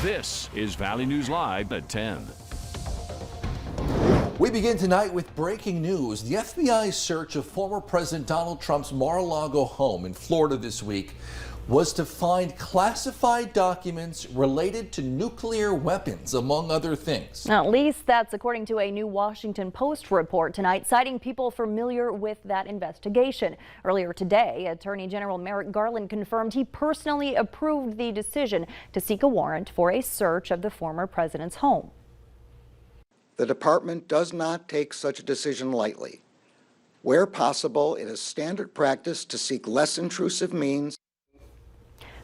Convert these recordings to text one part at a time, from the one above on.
This is Valley News Live at 10. We begin tonight with breaking news. The FBI's search of former President Donald Trump's Mar-a-Lago home in Florida this week was to find classified documents related to nuclear weapons, among other things. At least that's according to a new Washington Post report tonight, citing people familiar with that investigation. Earlier today, Attorney General Merrick Garland confirmed he personally approved the decision to seek a warrant for a search of the former president's home. The department does not take such a decision lightly. Where possible, it is standard practice to seek less intrusive means.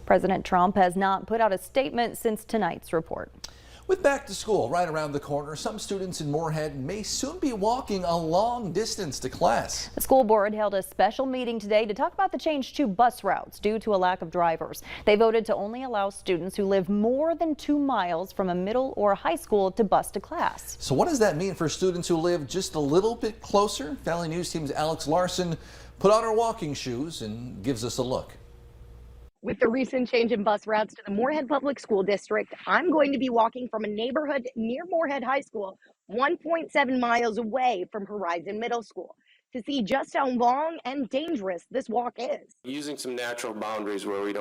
President Trump has not put out a statement since tonight's report. With back to school right around the corner, some students in Moorhead may soon be walking a long distance to class. The school board held a special meeting today to talk about the change to bus routes due to a lack of drivers. They voted to only allow students who live more than 2 miles from a middle or high school to bus to class. So what does that mean for students who live just a little bit closer? Valley News Team's Alex Larson put on her walking shoes and gives us a look. With the recent change in bus routes to the Moorhead Public School District, I'm going to be walking from a neighborhood near Moorhead High School, 1.7 miles away from Horizon Middle School, to see just how long and dangerous this walk is. Using some natural boundaries where we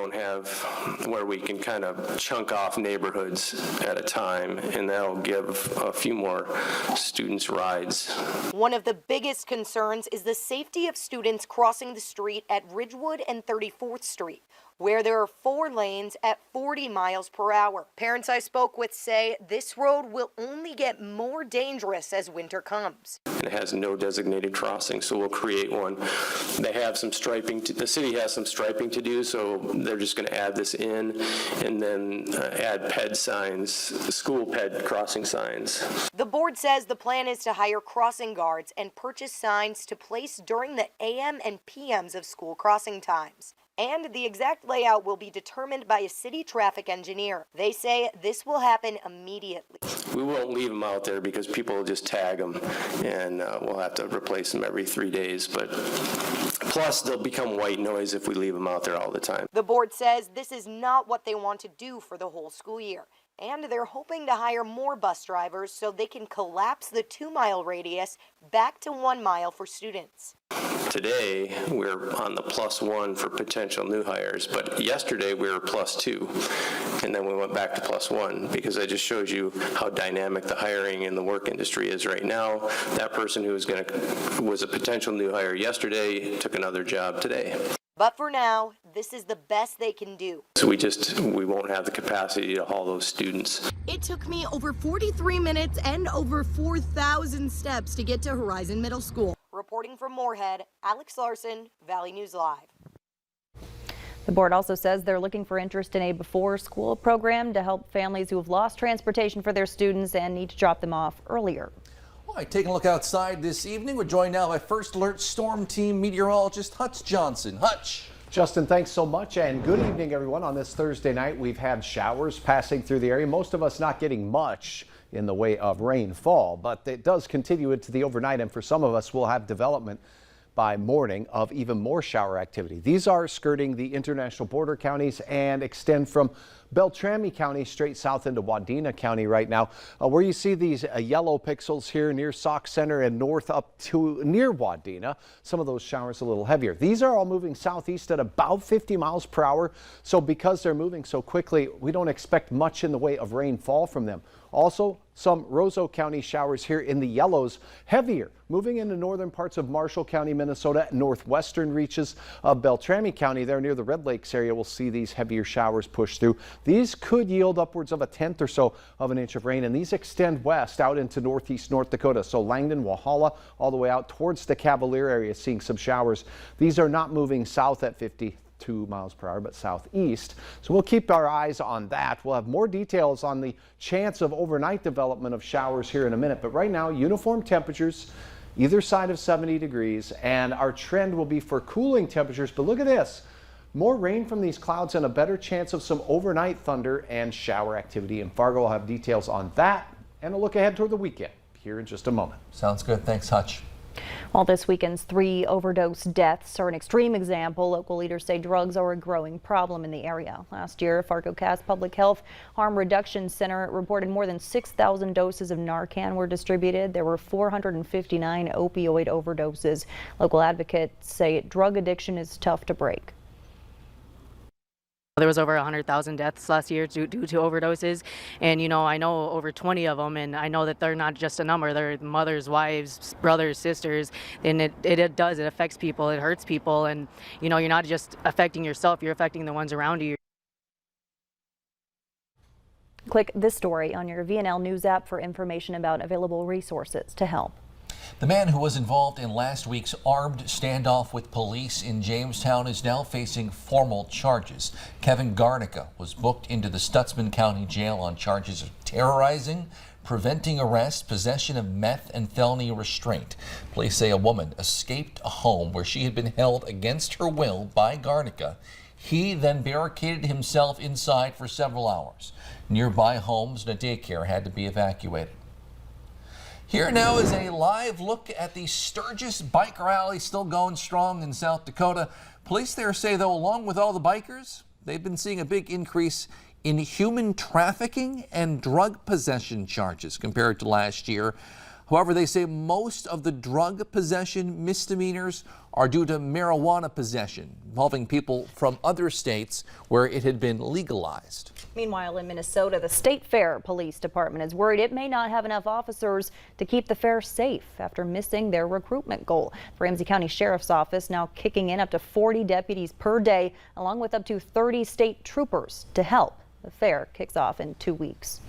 can kind of chunk off neighborhoods at a time, and that'll give a few more students rides. One of the biggest concerns is the safety of students crossing the street at Ridgewood and 34th Street, where there are 4 lanes at 40 miles per hour. Parents I spoke with say this road will only get more dangerous as winter comes. And it has no designated crossing, so we'll create one. They have some striping, the city has some striping to do, so they're just going to add this in and then add PED signs, school PED crossing signs. The board says the plan is to hire crossing guards and purchase signs to place during the AM and PMs of school crossing times. And the exact layout will be determined by a city traffic engineer. They say this will happen immediately. We won't leave them out there because people will just tag them, and we'll have to replace them every 3 days. But plus, they'll become white noise if we leave them out there all the time. The board says this is not what they want to do for the whole school year. And they're hoping to hire more bus drivers so they can collapse the 2-mile radius back to 1 mile for students. Today, we're on the +1 for potential new hires, but yesterday we were +2, and then we went back to +1 because I just showed you how dynamic the hiring in the work industry is right now. That person who was a potential new hire yesterday took another job today. But for now, this is the best they can do. So we won't have the capacity to haul those students. It took me over 43 minutes and over 4,000 steps to get to Horizon Middle School. Reporting from Moorhead, Alex Larson, Valley News Live. The board also says they're looking for interest in a before-school program to help families who have lost transportation for their students and need to drop them off earlier. All right, taking a look outside this evening. We're joined now by First Alert Storm Team meteorologist Hutch Johnson. Hutch. Justin, thanks so much, and good evening, everyone. On this Thursday night, we've had showers passing through the area. Most of us not getting much in the way of rainfall, but it does continue into the overnight, and for some of us, we'll have development by morning of even more shower activity. These are skirting the international border counties and extend from Beltrami County straight south into Wadena County right now, where you see these yellow pixels here near Sauk Center and north up to near Wadena. Some of those showers a little heavier. These are all moving southeast at about 50 miles per hour. So because they're moving so quickly, we don't expect much in the way of rainfall from them. Also, some Roseau County showers here in the yellows, heavier, moving into northern parts of Marshall County, Minnesota, northwestern reaches of Beltrami County. There near the Red Lakes area, we'll see these heavier showers push through. These could yield upwards of 1/10 or so of an inch of rain, and these extend west out into northeast North Dakota. So Langdon, Walhalla, all the way out towards the Cavalier area, seeing some showers. These are not moving south at 52 miles per hour, but southeast. So we'll keep our eyes on that. We'll have more details on the chance of overnight development of showers here in a minute. But right now, uniform temperatures either side of 70 degrees, and our trend will be for cooling temperatures. But look at this. More rain from these clouds and a better chance of some overnight thunder and shower activity. And Fargo will have details on that and a look ahead toward the weekend here in just a moment. Sounds good. Thanks, Hutch. While this weekend's 3 overdose deaths are an extreme example, local leaders say drugs are a growing problem in the area. Last year, Fargo-Cass Public Health Harm Reduction Center reported more than 6,000 doses of Narcan were distributed. There were 459 opioid overdoses. Local advocates say drug addiction is tough to break. There was over 100,000 deaths last year due to overdoses, and I know over 20 of them, and I know that they're not just a number. They're mothers, wives, brothers, sisters, and it affects people, it hurts people, and you're not just affecting yourself, you're affecting the ones around you. Click this story on your VNL News app for information about available resources to help. The man who was involved in last week's armed standoff with police in Jamestown is now facing formal charges. Kevin Garnica was booked into the Stutsman County Jail on charges of terrorizing, preventing arrest, possession of meth, and felony restraint. Police say a woman escaped a home where she had been held against her will by Garnica. He then barricaded himself inside for several hours. Nearby homes and a daycare had to be evacuated. Here now is a live look at the Sturgis Bike Rally, still going strong in South Dakota. Police there say, though, along with all the bikers, they've been seeing a big increase in human trafficking and drug possession charges compared to last year. However, they say most of the drug possession misdemeanors are due to marijuana possession, involving people from other states where it had been legalized. Meanwhile, in Minnesota, the State Fair Police Department is worried it may not have enough officers to keep the fair safe after missing their recruitment goal. The Ramsey County Sheriff's Office now kicking in up to 40 deputies per day, along with up to 30 state troopers to help. The fair kicks off in 2 weeks.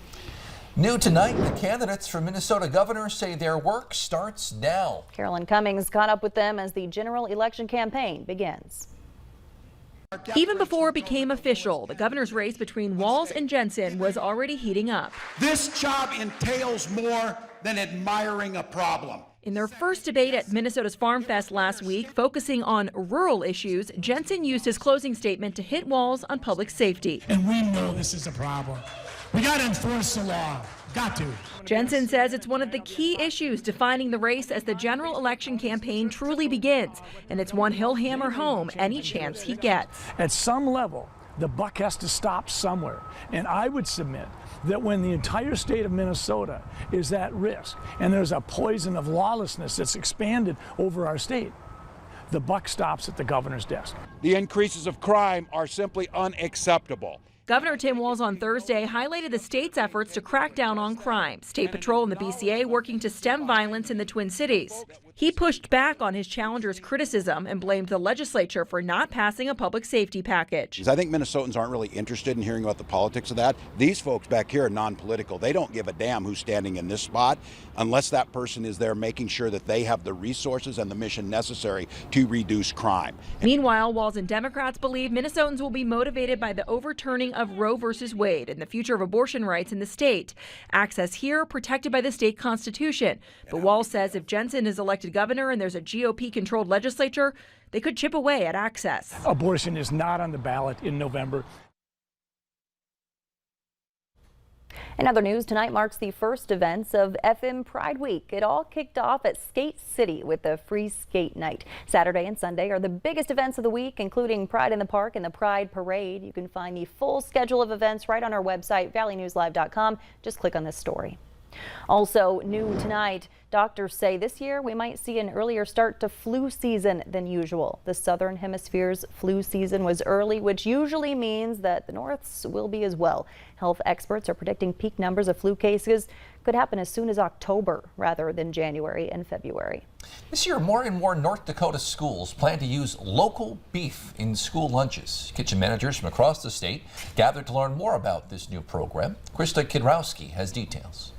New tonight, the candidates for Minnesota governor say their work starts now. Carolyn Cummings caught up with them as the general election campaign begins. Even before it became official, the governor's race between Walz and Jensen was already heating up. This job entails more than admiring a problem. In their first debate at Minnesota's Farm Fest last week, focusing on rural issues, Jensen used his closing statement to hit Walz on public safety. And we know this is a problem. We got to enforce the law. Got to. Jensen says it's one of the key issues defining the race as the general election campaign truly begins, and it's one he'll hammer home any chance he gets. At some level, the buck has to stop somewhere, and I would submit that when the entire state of Minnesota is at risk and there's a poison of lawlessness that's expanded over our state, the buck stops at the governor's desk. The increases of crime are simply unacceptable. Governor Tim Walz on Thursday highlighted the state's efforts to crack down on crime. State Patrol and the BCA working to stem violence in the Twin Cities. He pushed back on his challenger's criticism and blamed the legislature for not passing a public safety package. I think Minnesotans aren't really interested in hearing about the politics of that. These folks back here are non-political. They don't give a damn who's standing in this spot unless that person is there making sure that they have the resources and the mission necessary to reduce crime. Meanwhile, Walz and Democrats believe Minnesotans will be motivated by the overturning of Roe versus Wade and the future of abortion rights in the state. Access here protected by the state constitution. But Walz says if Jensen is elected governor and there's a GOP-controlled legislature, they could chip away at access. Abortion is not on the ballot in November. In other news, tonight marks the first events of FM Pride Week. It all kicked off at Skate City with the Free Skate Night. Saturday and Sunday are the biggest events of the week, including Pride in the Park and the Pride Parade. You can find the full schedule of events right on our website, valleynewslive.com. Just click on this story. Also new tonight, doctors say this year we might see an earlier start to flu season than usual. The Southern Hemisphere's flu season was early, which usually means that the North's will be as well. Health experts are predicting peak numbers of flu cases could happen as soon as October rather than January and February. This year, more and more North Dakota schools plan to use local beef in school lunches. Kitchen managers from across the state gathered to learn more about this new program. Krista Kidrowski has details.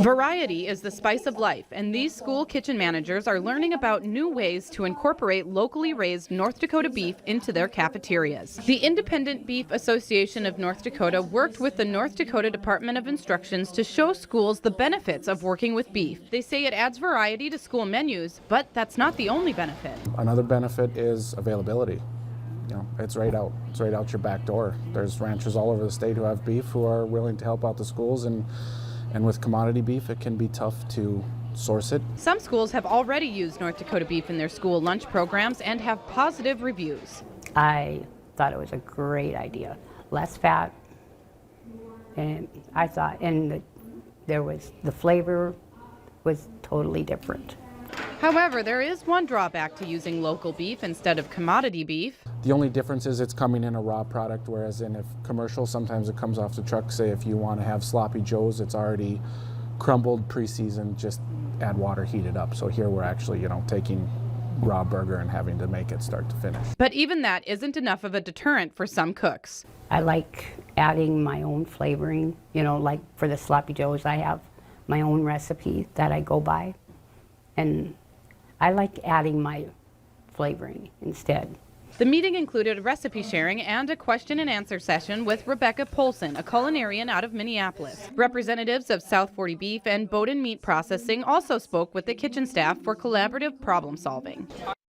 Variety is the spice of life, and these school kitchen managers are learning about new ways to incorporate locally raised North Dakota beef into their cafeterias. The Independent Beef Association of North Dakota worked with the North Dakota Department of Instructions to show schools the benefits of working with beef. They say it adds variety to school menus, but that's not the only benefit. Another benefit is availability. You know, it's right out your back door. There's ranchers all over the state who have beef who are willing to help out the schools, and with commodity beef, it can be tough to source it. Some schools have already used North Dakota beef in their school lunch programs and have positive reviews. I thought it was a great idea. Less fat, and I thought, and the flavor was totally different. However, there is one drawback to using local beef instead of commodity beef. The only difference is it's coming in a raw product, whereas if commercial, sometimes it comes off the truck. Say if you want to have sloppy joes, it's already crumbled, pre-seasoned, just add water, heat it up. So here we're actually, taking raw burger and having to make it start to finish. But even that isn't enough of a deterrent for some cooks. I like adding my own flavoring, like for the sloppy joes, I have my own recipe that I go by. And I like adding my flavoring instead. The meeting included recipe sharing and a question and answer session with Rebecca Polson, a culinarian out of Minneapolis. Representatives of South 40 Beef and Bowden Meat Processing also spoke with the kitchen staff for collaborative problem solving.